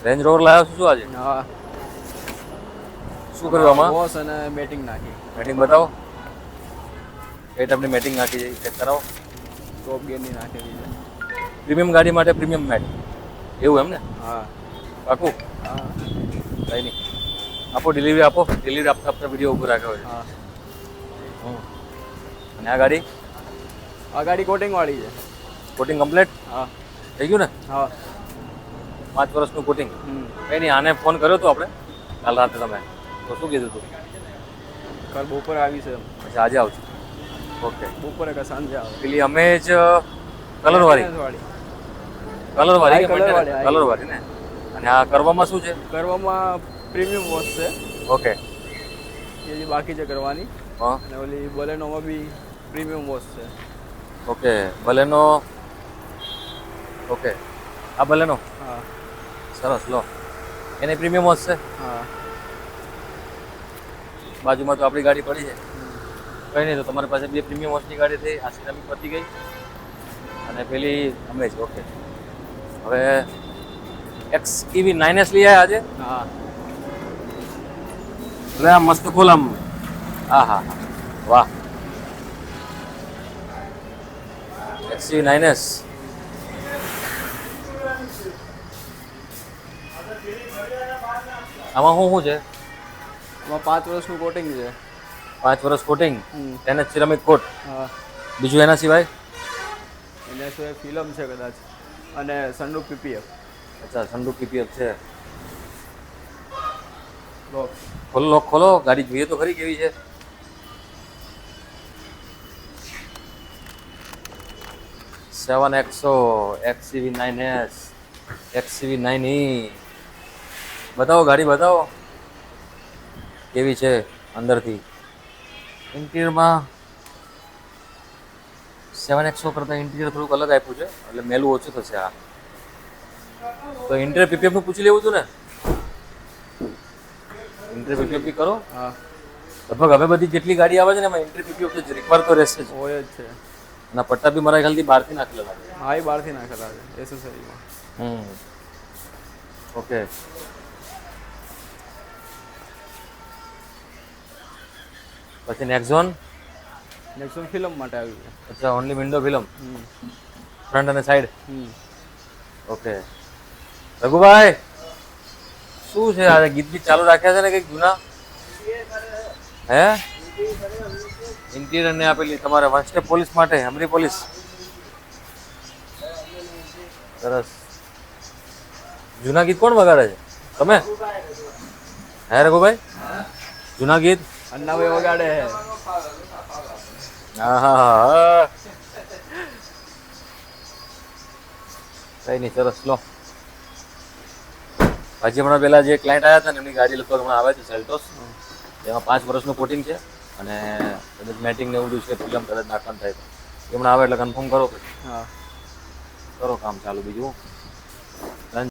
Range rover લાવ્યો છું શું આજે? હા, શું કર્યું આમાં? બોસ અને મેટિંગ નાખી. મેટિંગ બતાવો. કઈ ટાઈપની મેટિંગ નાખી છે ચેક કરાવો. ટોપ ગિયરની નાખેલી છે. પ્રીમિયમ ગાડી માટે પ્રીમિયમ મેટ એવું એમ ને? હા પાકું? હા કંઈ નહીં. આપો ડિલિવરી આપો. ડિલિવરી આપતા આપતા વિડીયો ઊભો રાખ્યો છે. હા. અને આ ગાડી આ ગાડી કોટિંગવાળી છે. કોટિંગ કમ્પ્લીટ હા થઈ ગયું ને? હા. 5 વર્ષનું કોટિંગ. હમ. કંઈ નહીં, આને ફોન કર્યો હતો આપણે કાલ રાતે તમે, તો શું કીધું હતું? કાલ બપોરે આવી છે. પછી આજે આવશે. ઓકે. બપોરે કે સાંજે આવે. પેલી અમે જ કલરવાળી કલરવાળી કલરવાળી ને? અને આ કરવામાં શું છે? કરવામાં પ્રીમિયમ વોશ છે. ઓકે. એ જે બાકી છે કરવાની. હા. અને ઓલી બલેનોમાં બી પ્રીમિયમ વોશ છે. ઓકે. બલેનો. ઓકે. આ બલેનો હા. સરસ લો. એને પ્રીમિયમ વોશ છે. હા. બાજુમાં તો આપણી ગાડી પડી છે. કંઈ નહીં, તો તમારી પાસે 2 પ્રીમિયમ વોશની ગાડી થઈ. આ સિરામિક પતી ગઈ અને પેલી અમે જ. ઓકે. હવે XEV 9S લઈ આવ્યા આજે. હા. એટલે આ મસ્ત ખોલ આમ. હા હા હા, વાહ. XEV 9S. આમાં શું છે? એમાં 5 વર્ષનું કોટિંગ છે. 5 વર્ષ કોટિંગ. હમ. એને સિરામિક કોટ. હા. બીજું એના સિવાય? એના સિવાય ફિલ્મ છે કદાચ અને સનરૂફ PPF. અચ્છા, સનરૂફ PPF છે. લોક. ખોલો, લોક ખોલો. ગાડી જોઈએ તો ખરી કેવી છે. XEV 9S, XEV 9E. બતાવો ગાડી, બતાવો કેવી છે અંદરથી. ઇન્ટિરિયરમાં 7XO કરતાં ઇન્ટિરિયર થોડુંક અલગ આપ્યું છે, એટલે મેલું ઓછું થશે. આ તો ઇન્ટિરિયર PPF નું પૂછી લેવું હતું ને? ઇન્ટિરિયર PPF બી કરો. હા. લગભગ હવે બધી જેટલી ગાડી આવે છે ને એમાં ઇન્ટિરિયર PPF તો રિક્વાયર તો રહેશે જ. હોય જ છે. અને પટ્ટા બી મારા ખ્યાલથી બહારથી નાખેલા લાગે. હા, એ બહારથી નાખેલા છે એસેસરીમાં. ઓકે. પછી નેક્ઝોન ફિલ્મ માટે આવ્યું છે. અચ્છા, ઓનલી વિન્ડો ફિલ્મ, હમ. ફ્રન્ટ અને સાઈડ. હમ. ઓકે. રઘુભાઈ શું છે આજે ગીત બી ચાલુ રાખ્યા છે ને કંઈક જૂના? હે ઇન્ટિરિયર ને આપેલી તમારે વન સ્ટેપ પોલીસ માટે, અમરી પોલીસ. સરસ. જૂના ગીત કોણ વગાડે છે? તમે? હે રઘુભાઈ, જૂના ગીત અન્નાભાઈ વગાડે છે. હા હા હા. કઈ નહીં, સરસ લો. હજી હમણાં પેલા જે ક્લાયન્ટ આવ્યા હતા ને એમની ગાડી લગભગ હમણાં આવે છે સેલ્ટોસ. એમાં 5 વર્ષનું કોટિંગ છે અને કદાચ મેટિંગ ને એવું બધું છે. ફિલ્મ કદાચ નાખવાનું થાય તો હમણાં આવે એટલે કન્ફર્મ કરો. પછી હા. કરો કામ ચાલુ. બીજું